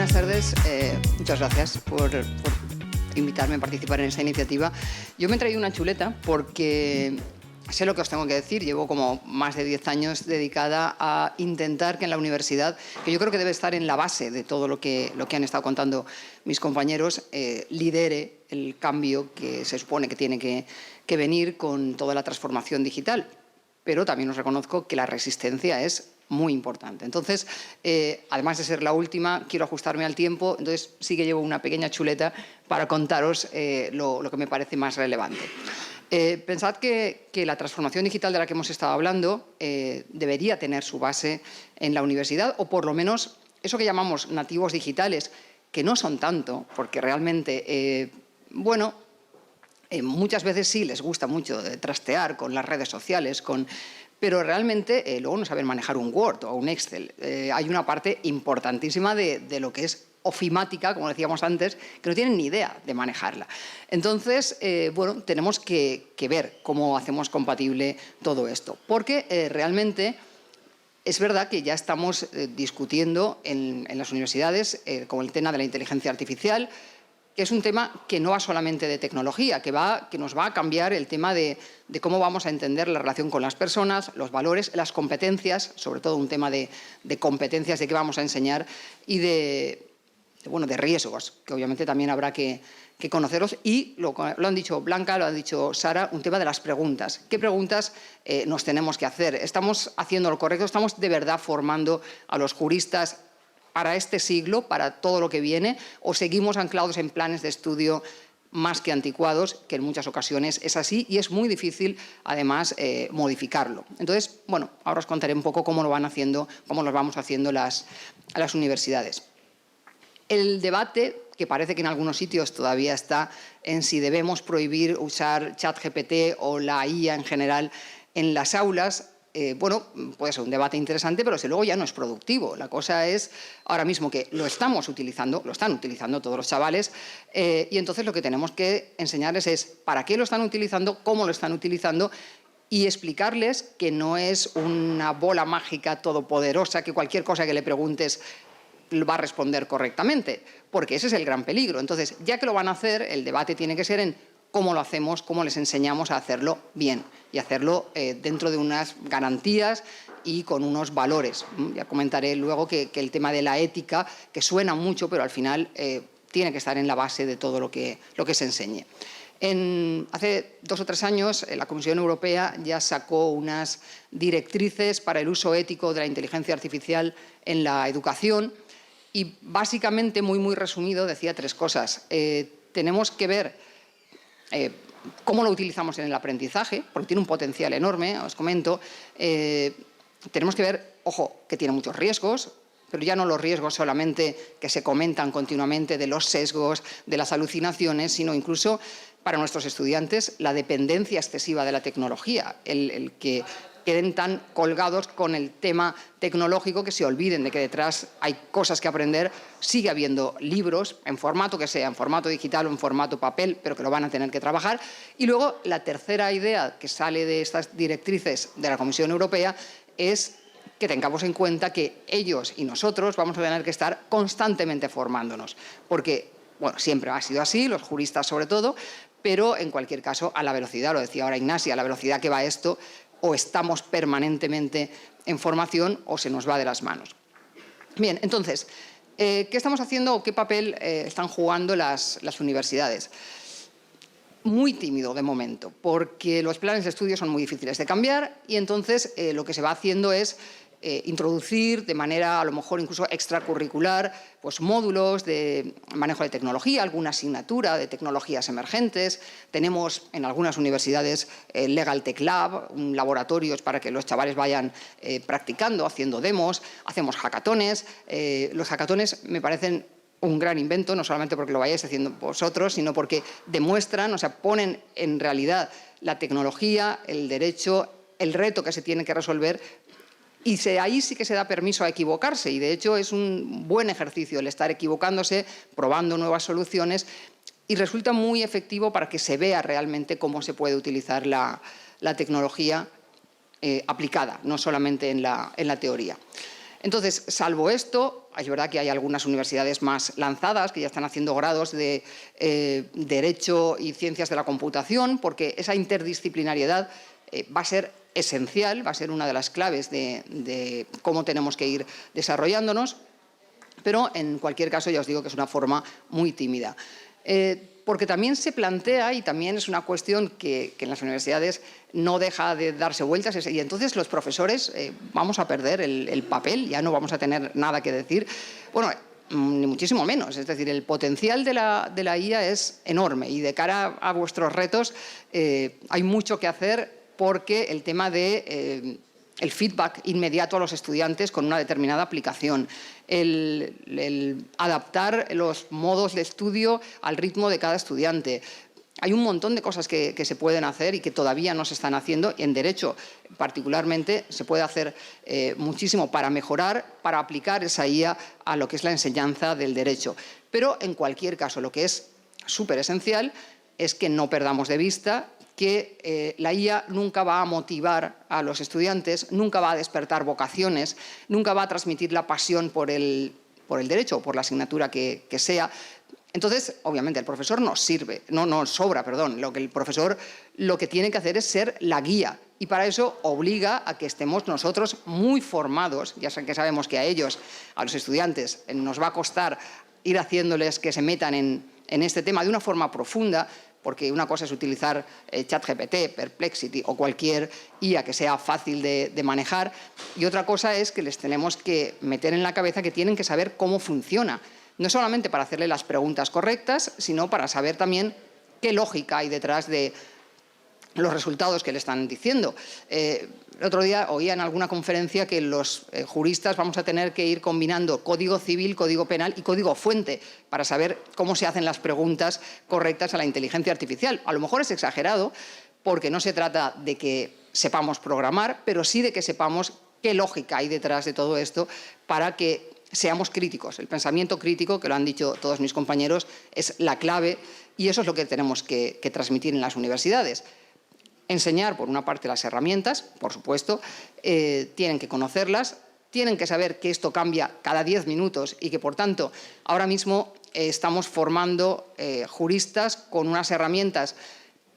buenas tardes. Muchas gracias por invitarme a participar en esta iniciativa. Yo me he traído una chuleta porque sé lo que os tengo que decir. Llevo como más de 10 años dedicada a intentar que en la universidad, que yo creo que debe estar en la base de todo lo que han estado contando mis compañeros, lidere el cambio que se supone que tiene que venir con toda la transformación digital. Pero también os reconozco que la resistencia es muy importante. Entonces, además de ser la última, quiero ajustarme al tiempo, entonces sí que llevo una pequeña chuleta para contaros lo que me parece más relevante. Pensad que la transformación digital de la que hemos estado hablando debería tener su base en la universidad, o por lo menos eso que llamamos nativos digitales, que no son tanto, porque realmente, muchas veces sí les gusta mucho trastear con las redes sociales, pero realmente luego no saben manejar un Word o un Excel. Hay una parte importantísima de lo que es ofimática, como decíamos antes, que no tienen ni idea de manejarla. Entonces, tenemos que ver cómo hacemos compatible todo esto, porque realmente es verdad que ya estamos discutiendo en las universidades con el tema de la inteligencia artificial, que es un tema que no va solamente de tecnología, que nos va a cambiar el tema de cómo vamos a entender la relación con las personas, los valores, las competencias, sobre todo un tema de competencias, de qué vamos a enseñar, y de riesgos, que obviamente también habrá que conocerlos. Y lo han dicho Blanca, lo ha dicho Sara, un tema de las preguntas. ¿Qué preguntas nos tenemos que hacer? ¿Estamos haciendo lo correcto? ¿Estamos de verdad formando a los juristas para este siglo, para todo lo que viene, o seguimos anclados en planes de estudio más que anticuados, que en muchas ocasiones es así y es muy difícil, además, modificarlo? Entonces, ahora os contaré un poco cómo lo vamos haciendo las universidades. El debate, que parece que en algunos sitios todavía está en si debemos prohibir usar ChatGPT o la IA en general en las aulas, puede ser un debate interesante, pero desde luego ya no es productivo. La cosa es ahora mismo que lo están utilizando todos los chavales, y entonces lo que tenemos que enseñarles es para qué lo están utilizando, cómo lo están utilizando, y explicarles que no es una bola mágica todopoderosa que cualquier cosa que le preguntes va a responder correctamente, porque ese es el gran peligro. Entonces, ya que lo van a hacer, el debate tiene que ser en cómo lo hacemos, cómo les enseñamos a hacerlo bien y hacerlo dentro de unas garantías y con unos valores. Ya comentaré luego que el tema de la ética, que suena mucho, pero al final tiene que estar en la base de todo lo que se enseñe. Hace 2 o 3 años la Comisión Europea ya sacó unas directrices para el uso ético de la inteligencia artificial en la educación y básicamente, muy resumido, decía 3 cosas. Tenemos que ver cómo lo utilizamos en el aprendizaje, porque tiene un potencial enorme, os comento. Tenemos que ver, ojo, que tiene muchos riesgos, pero ya no los riesgos solamente que se comentan continuamente de los sesgos, de las alucinaciones, sino incluso para nuestros estudiantes la dependencia excesiva de la tecnología, el que queden tan colgados con el tema tecnológico que se olviden de que detrás hay cosas que aprender. Sigue habiendo libros, en formato que sea, en formato digital o en formato papel, pero que lo van a tener que trabajar. Y luego la tercera idea que sale de estas directrices de la Comisión Europea es que tengamos en cuenta que ellos y nosotros vamos a tener que estar constantemente formándonos, porque siempre ha sido así, los juristas sobre todo, pero en cualquier caso a la velocidad, lo decía ahora Ignacia, a la velocidad que va esto, o estamos permanentemente en formación o se nos va de las manos. Bien, entonces, ¿qué estamos haciendo o qué papel están jugando las universidades? Muy tímido de momento, porque los planes de estudio son muy difíciles de cambiar y entonces lo que se va haciendo es introducir de manera a lo mejor incluso extracurricular módulos de manejo de tecnología, alguna asignatura de tecnologías emergentes. Tenemos en algunas universidades Legal Tech Lab, laboratorios para que los chavales vayan practicando, haciendo demos, hacemos hackatones. Los hackatones me parecen un gran invento, no solamente porque lo vayáis haciendo vosotros, sino porque demuestran, ponen en realidad la tecnología, el derecho, el reto que se tiene que resolver. Y ahí sí que se da permiso a equivocarse y, de hecho, es un buen ejercicio el estar equivocándose, probando nuevas soluciones, y resulta muy efectivo para que se vea realmente cómo se puede utilizar la tecnología aplicada, no solamente en la teoría. Entonces, salvo esto, es verdad que hay algunas universidades más lanzadas que ya están haciendo grados de Derecho y Ciencias de la Computación, porque esa interdisciplinariedad va a ser esencial, va a ser una de las claves de cómo tenemos que ir desarrollándonos, pero en cualquier caso ya os digo que es una forma muy tímida. Porque también se plantea, y también es una cuestión que en las universidades no deja de darse vueltas, y entonces los profesores vamos a perder el papel, ya no vamos a tener nada que decir. Bueno, ni muchísimo menos. Es decir, el potencial de la IA es enorme y de cara a vuestros retos hay mucho que hacer, porque el tema de el feedback inmediato a los estudiantes con una determinada aplicación, el adaptar los modos de estudio al ritmo de cada estudiante. Hay un montón de cosas que se pueden hacer y que todavía no se están haciendo. En Derecho, particularmente, se puede hacer muchísimo para mejorar, para aplicar esa IA a lo que es la enseñanza del Derecho. Pero, en cualquier caso, lo que es súper esencial es que no perdamos de vista que la IA nunca va a motivar a los estudiantes, nunca va a despertar vocaciones, nunca va a transmitir la pasión por el derecho o por la asignatura que sea. Entonces, obviamente, el profesor nos sobra. El profesor lo que tiene que hacer es ser la guía, y para eso obliga a que estemos nosotros muy formados. Ya que sabemos que a ellos, a los estudiantes, nos va a costar ir haciéndoles que se metan en este tema de una forma profunda, porque una cosa es utilizar ChatGPT, Perplexity o cualquier IA que sea fácil de manejar, y otra cosa es que les tenemos que meter en la cabeza que tienen que saber cómo funciona. No solamente para hacerle las preguntas correctas, sino para saber también qué lógica hay detrás de los resultados que le están diciendo. El otro día oía en alguna conferencia que los juristas vamos a tener que ir combinando código civil, código penal y código fuente para saber cómo se hacen las preguntas correctas a la inteligencia artificial. A lo mejor es exagerado, porque no se trata de que sepamos programar, pero sí de que sepamos qué lógica hay detrás de todo esto para que seamos críticos. El pensamiento crítico, que lo han dicho todos mis compañeros, es la clave, y eso es lo que tenemos que transmitir en las universidades. Enseñar, por una parte, las herramientas, por supuesto, tienen que conocerlas, tienen que saber que esto cambia cada 10 minutos y que, por tanto, ahora mismo estamos formando juristas con unas herramientas,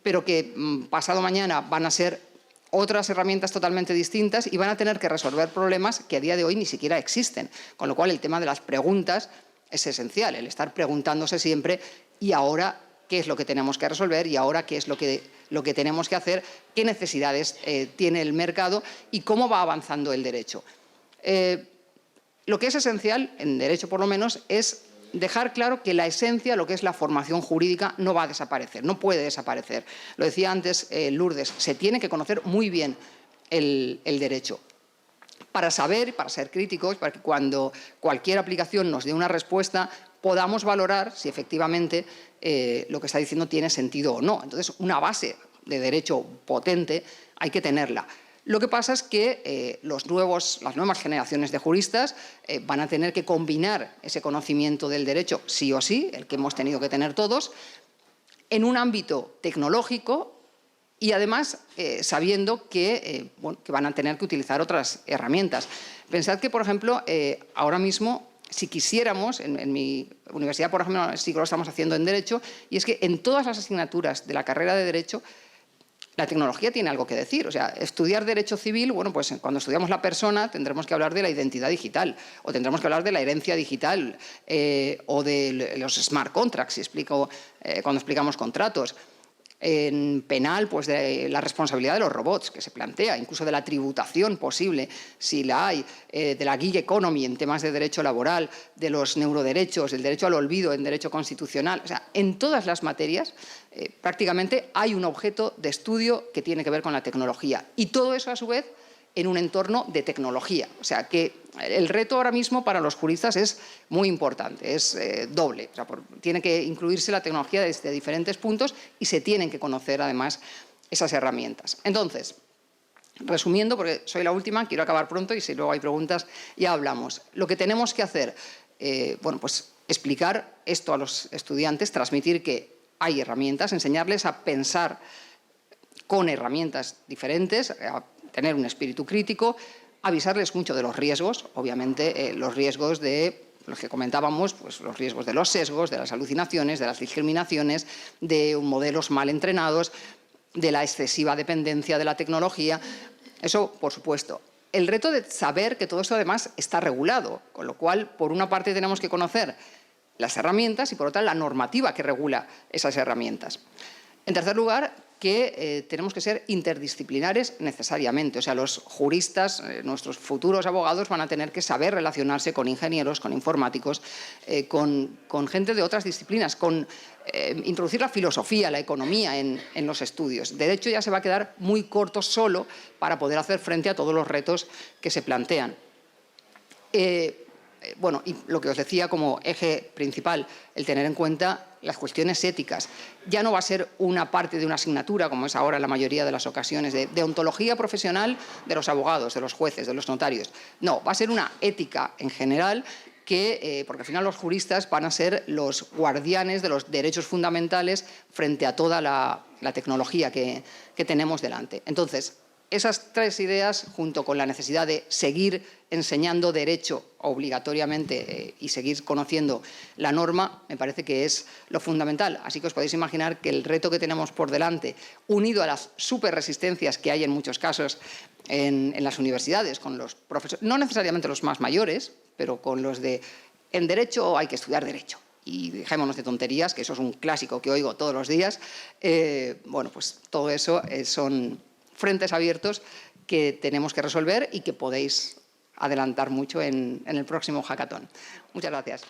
pero que pasado mañana van a ser otras herramientas totalmente distintas y van a tener que resolver problemas que a día de hoy ni siquiera existen. Con lo cual, el tema de las preguntas es esencial, el estar preguntándose siempre: ¿y ahora qué es lo que tenemos que resolver? ¿Y ahora qué es lo que tenemos que hacer? ¿Qué necesidades tiene el mercado? ¿Y cómo va avanzando el derecho? Lo que es esencial, en derecho por lo menos, es dejar claro que la esencia, lo que es la formación jurídica, no va a desaparecer, no puede desaparecer. Lo decía antes Lourdes, se tiene que conocer muy bien el derecho para saber, para ser críticos, para que cuando cualquier aplicación nos dé una respuesta podamos valorar si efectivamente lo que está diciendo tiene sentido o no. Entonces, una base de derecho potente hay que tenerla. Lo que pasa es que las nuevas generaciones de juristas van a tener que combinar ese conocimiento del derecho, sí o sí, el que hemos tenido que tener todos, en un ámbito tecnológico, y además sabiendo que van a tener que utilizar otras herramientas. Pensad que, por ejemplo, ahora mismo, si quisiéramos, en mi universidad, por ejemplo, sí que lo estamos haciendo en Derecho, y es que en todas las asignaturas de la carrera de Derecho la tecnología tiene algo que decir. O sea, estudiar Derecho Civil, bueno, pues cuando estudiamos la persona tendremos que hablar de la identidad digital, o tendremos que hablar de la herencia digital, o de los smart contracts, cuando explicamos contratos. En penal, pues de la responsabilidad de los robots que se plantea, incluso de la tributación posible, si la hay, de la gig economy en temas de derecho laboral, de los neuroderechos, del derecho al olvido en derecho constitucional. O sea, en todas las materias prácticamente hay un objeto de estudio que tiene que ver con la tecnología, y todo eso a su vez en un entorno de tecnología. O sea que el reto ahora mismo para los juristas es muy importante, es doble. O sea, tiene que incluirse la tecnología desde diferentes puntos y se tienen que conocer además esas herramientas. Entonces, resumiendo, porque soy la última, quiero acabar pronto y si luego hay preguntas ya hablamos. Lo que tenemos que hacer, pues explicar esto a los estudiantes, transmitir que hay herramientas, enseñarles a pensar con herramientas diferentes, a tener un espíritu crítico, avisarles mucho de los riesgos, obviamente los riesgos de los que comentábamos, pues los riesgos de los sesgos, de las alucinaciones, de las discriminaciones, de modelos mal entrenados, de la excesiva dependencia de la tecnología. Eso, por supuesto. El reto de saber que todo esto además está regulado, con lo cual, por una parte, tenemos que conocer las herramientas y, por otra, la normativa que regula esas herramientas. En tercer lugar, que tenemos que ser interdisciplinares necesariamente. O sea, los juristas, nuestros futuros abogados, van a tener que saber relacionarse con ingenieros, con informáticos, con gente de otras disciplinas, con introducir la filosofía, la economía en los estudios. Derecho ya se va a quedar muy corto solo para poder hacer frente a todos los retos que se plantean. Bueno, y lo que os decía como eje principal, el tener en cuenta las cuestiones éticas. Ya no va a ser una parte de una asignatura, como es ahora en la mayoría de las ocasiones, de ontología profesional de los abogados, de los jueces, de los notarios. No, va a ser una ética en general que, porque al final los juristas van a ser los guardianes de los derechos fundamentales frente a toda la tecnología que tenemos delante. Entonces, esas tres ideas, junto con la necesidad de seguir enseñando derecho obligatoriamente y seguir conociendo la norma, me parece que es lo fundamental. Así que os podéis imaginar que el reto que tenemos por delante, unido a las superresistencias que hay en muchos casos en las universidades, con los profesores, no necesariamente los más mayores, pero con los de en derecho hay que estudiar derecho. Y dejémonos de tonterías, que eso es un clásico que oigo todos los días. Bueno, pues todo eso son frentes abiertos que tenemos que resolver y que podéis adelantar mucho en el próximo hackathon. Muchas gracias.